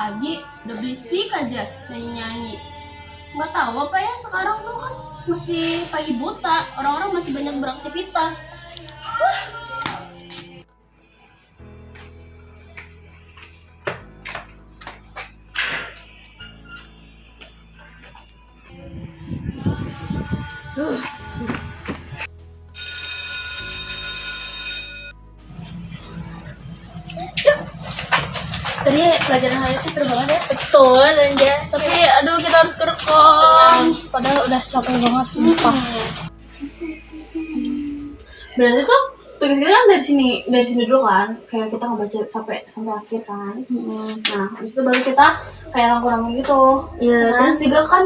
pagi udah berisik aja nyanyi-nyanyi. Nggak tahu apa ya, sekarang tuh kan masih pagi buta, orang-orang masih banyak beraktivitas. Tadi pelajaran hari itu seru banget ya. Betul aja. Tapi aduh, kita harus kerekam. Padahal udah capek banget sumpah. Berarti tuh tugas kita kan dari sini dulu kan, kayak kita ngebaca sampai akhir kan. Nah, habis itu baru kita kayak rangkum-rangkum gitu. Iya, Nah, terus juga kan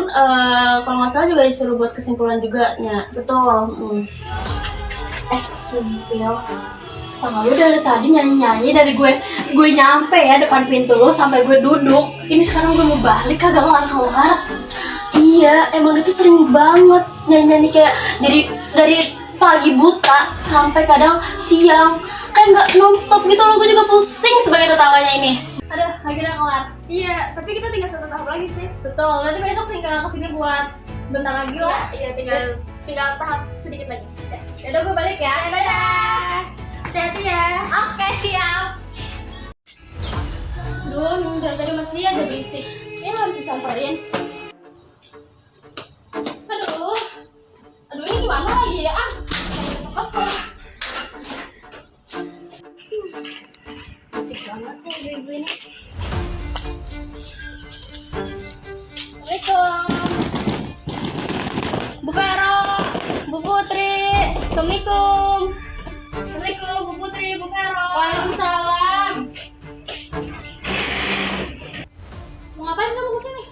kalau nggak salah juga disuruh buat kesimpulan juga ya. betul. Simpil. Tanggal lu dari tadi nyanyi-nyanyi dari gue nyampe ya depan pintu lu sampai gue duduk. Ini sekarang gue mau balik kagak kelar. Iya, emang itu sering banget nyanyi-nyanyi kayak dari pagi buta sampai kadang siang, kayak nggak nonstop gitu loh. Gue juga pusing sebagai tetangganya ini. Aduh, akhirnya kelar. Iya, tapi kita tinggal satu tahap lagi sih. Betul. Nanti besok tinggal kesini buat bentar lagi lah. Iya, tinggal tahap sedikit lagi. Yaudah gue balik ya. Dadah. Hati-hati ya. Oke, siap. Aduh, dari tadi masih aja berisik. Ini harus disamperin. Aduh, ini gimana lagi ya? Kesel. Berisik banget nih ibu-ibu ini. Assalamualaikum. Bu Vero, Bu Putri. Assalamualaikum. Assalamualaikum, Bu Putri, Bu Vero. Waalaikumsalam. Mau ngapain kamu kesini?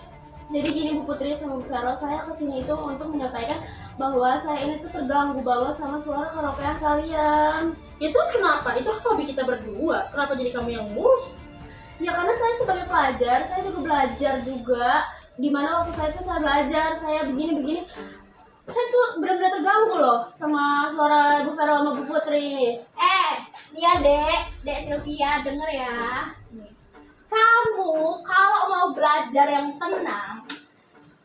Jadi gini Bu Putri sama Bu Vero, saya kesini itu untuk menyampaikan bahwa saya ini tuh terganggu banget sama suara karaokean kalian. Ya terus kenapa? Itu kan hobi kita berdua. Kenapa jadi kamu yang ngurus? Ya karena saya sebagai pelajar, saya juga belajar juga. Dimana waktu saya tuh saya belajar, saya begini. Saya tuh benar-benar terganggu loh sama suara Bu Vero sama Bu Putri ini. Iya Dek Sylvia, denger ya. Kamu kalau mau belajar yang tenang,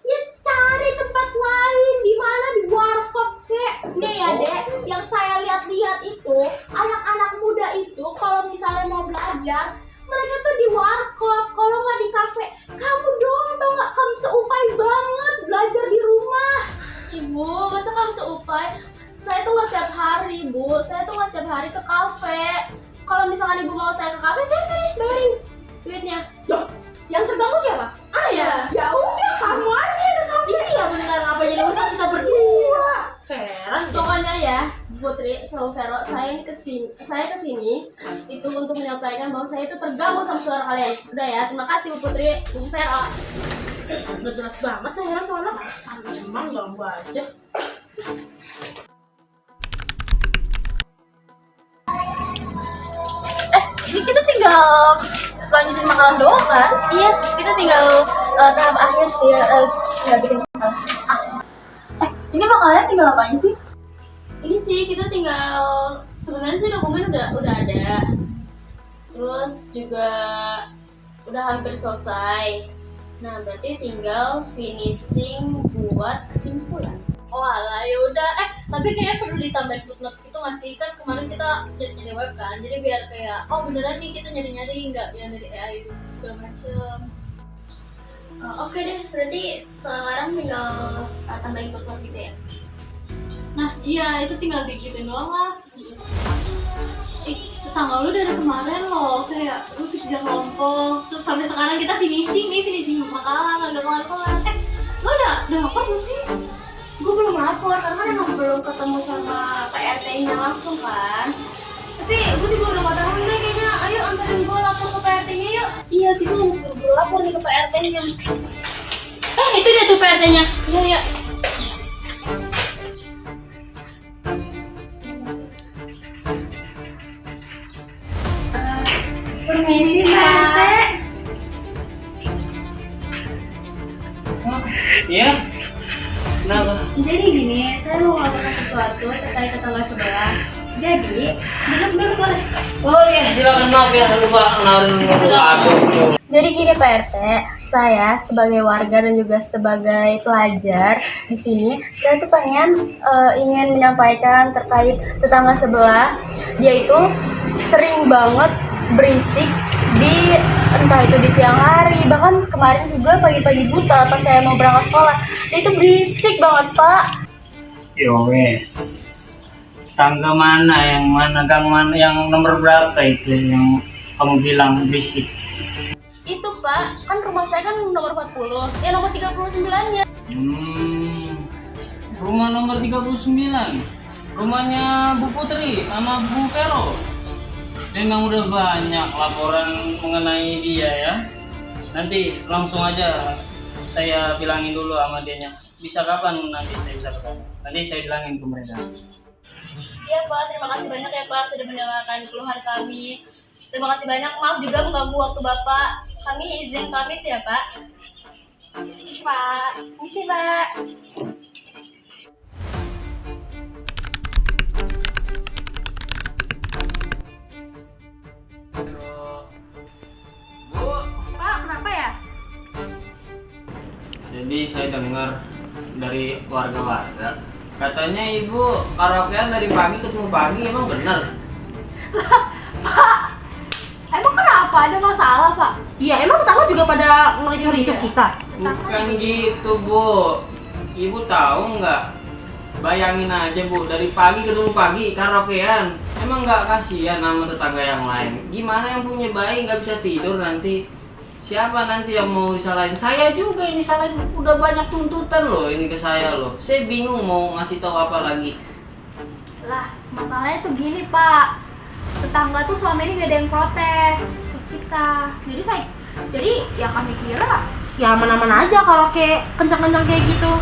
ya cari tempat lain, di mana di warkop kek. Nih ya Dek, yang saya lihat-lihat itu anak-anak muda itu kalau misalnya mau belajar, mereka tuh di warkop, kalau nggak di kafe. Kamu dong, tau nggak, kamu seupai banget belajar di rumah. Ibu, masa kamu seupai? Saya tuh nggak setiap hari, Bu. Saya tuh nggak setiap hari ke kafe. Kalau misalkan Ibu mau saya ke kafe, saya sering bayarin duitnya. Loh, yang terganggu siapa? Ya. Ya udah, kamu aja yang ke kafe. Iya benar, apa jadi urusan kita berdua? Heran deh. Pokoknya ya, Bu Putri sama Vero, saya kesini itu untuk menyampaikan bahwa saya itu terganggu sama suara kalian. Udah ya, terima kasih Bu Putri, Bu Vero. Nggak jelas banget ya, heran tuh anak. Sama emang ganggu aja. Ini kita tinggal lanjutin makanan doang kan? Iya, kita tinggal tahap akhir sih, tinggal bikin makanan. Ini makanannya tinggal apanya sih? Ini sih kita tinggal, sebenarnya sih dokumen udah ada. Terus juga udah hampir selesai. Nah, berarti tinggal finishing buat kesimpulan. Oh alah, yaudah. Tapi kayaknya perlu ditambahin footnote gitu nggak sih? Kan kemarin kita nyari web kan, jadi biar kayak, oh beneran nih kita nyari-nyari, nggak yang dari AI segala macem. Oke deh, berarti sekarang tinggal tambahin footnote gitu ya. Nah iya, itu tinggal digituin doang lah. Tetangga lu dari kemarin loh, kayak lu kerja kelompok, terus sampai sekarang kita finishing makalah, nggak kelar-kelar. Lu udah lapor belum sih? Gue belum lapor karena emang belum ketemu sama PRT-nya langsung kan. Tapi gue juga udah gak tahu nih kayaknya, ayo antarin gue lapor ke PRT-nya yuk. Iya, kita harus buru-buru lapor nih ke PRT-nya. Itu dia tuh PRT-nya. Iya. Permisi, PRT. Iya. Kenapa? Jadi gini, saya mau melakukan sesuatu terkait tetangga sebelah. Jadi, duduk boleh. Oh iya, silakan, maaf ya lupa kenalin aku. Jadi gini Pak RT, saya sebagai warga dan juga sebagai pelajar di sini, saya tuh ingin menyampaikan terkait tetangga sebelah. Dia itu sering banget berisik di entah itu di siang hari, bahkan kemarin juga pagi-pagi buta pas saya mau berangkat sekolah. Dia itu berisik banget Pak. Yo wes, tangga mana gang mana yang nomor berapa itu yang kamu bilang berisik? Itu Pak, kan rumah saya kan nomor 40, ya nomor 39-nya. Rumah nomor 39, rumahnya Bu Putri sama Bu Vero. Memang udah banyak laporan mengenai dia ya. Nanti langsung aja saya bilangin dulu sama dianya. Bisa kapan nanti saya bisa kesana? Nanti saya bilangin ke mereka. Iya Pak, terima kasih banyak ya Pak sudah mendengarkan keluhan kami. Terima kasih banyak, maaf juga mengganggu waktu Bapak. Kami izin pamit ya Pak. Pak, misi Pak. Bu, Pak, kenapa ya? jadi saya dengar dari warga-warga katanya ibu karaokean dari pagi ketemu pagi, emang benar? Pak, emang kenapa? Ada masalah, Pak? Iya, emang tetangga juga pada ngelicu-licu kita. Bukan gitu Bu, ibu tahu nggak? Bayangin aja Bu, dari pagi ketemu pagi karaokean, emang nggak kasihan sama tetangga yang lain? Gimana yang punya bayi nggak bisa tidur nanti? Siapa nanti yang mau disalahin? Saya juga ini salahin, udah banyak tuntutan loh ini ke saya loh. Saya bingung mau ngasih tahu apa lagi. Lah, masalahnya tuh gini, Pak. Tetangga tuh selama ini gak ada yang protes ke kita. Jadi ya kami kira ya aman-aman aja kalau kayak kencang-kencang kayak gitu.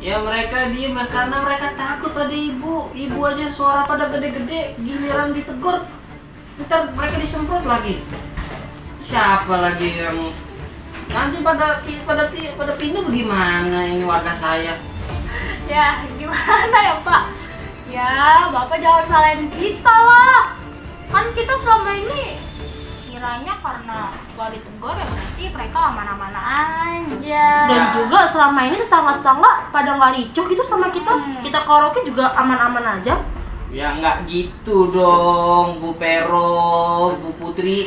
Ya mereka diem karena mereka takut pada ibu. Ibu aja suara pada gede-gede, giliran ditegur, ntar mereka disemprot lagi. Siapa lagi yang nanti pada pindah bagaimana ini warga saya? Ya, gimana ya, Pak? Ya, Bapak jangan salahin kita lah. Kan kita selama ini kiranya karena gak ditegur ya berarti mereka aman-aman aja. Dan juga selama ini tetangga-tetangga pada nggak ricuh gitu sama kita. Kita karaoke juga aman-aman aja. Ya nggak gitu dong, Bu Pero, Bu Putri.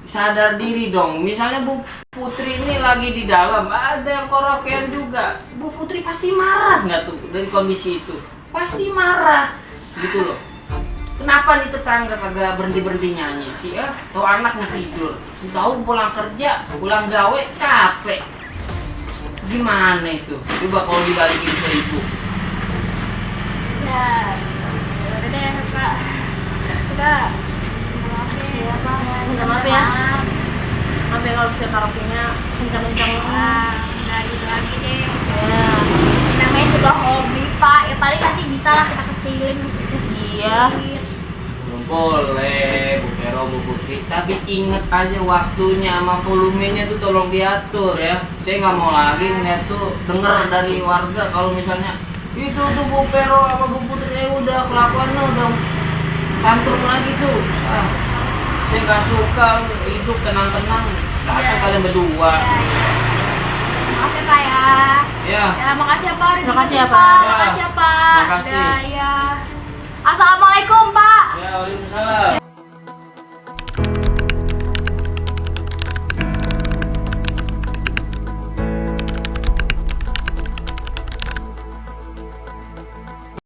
Sadar diri dong, misalnya Bu Putri ini lagi di dalam, ada yang karaokean juga, Bu Putri pasti marah nggak tuh dari kondisi itu? Pasti marah, gitu loh. Kenapa nih tetangga kagak berhenti nyanyi sih ya? Tahu anak mau tidur, tahu pulang kerja, pulang gawe capek. Gimana itu? Coba kalau dibalikin ke ibu. Ya, udah deh, Pak. Udah. Ya, Pak. Minta maaf ya. Maaf ya kalau bisa karaoke-nya kencang-kencang. Nggak gitu lagi deh. Ya. Namanya juga hobi, Pak. Ya paling nanti bisa lah kita kecilin musiknya sedikit. Iya. Belum boleh, Bu Vero, Bu Putri. Tapi inget aja waktunya sama volumenya tuh tolong diatur ya. Saya nggak mau lagi ngeliat tuh denger dari warga kalau misalnya itu tuh Bu Vero sama Bu Putri udah kelakuannya udah tantrum lagi tuh. Saya nggak suka hidup tenang-tenang. Kata kalian berdua. Maaf ya, Pak ya. Ya. Ya, makasih ya, Pak. Terima kasih ya, Pak. Makasih ya, Pak. Makasih. Ya. Assalamualaikum, Pak. Ya, waalaikumsalam.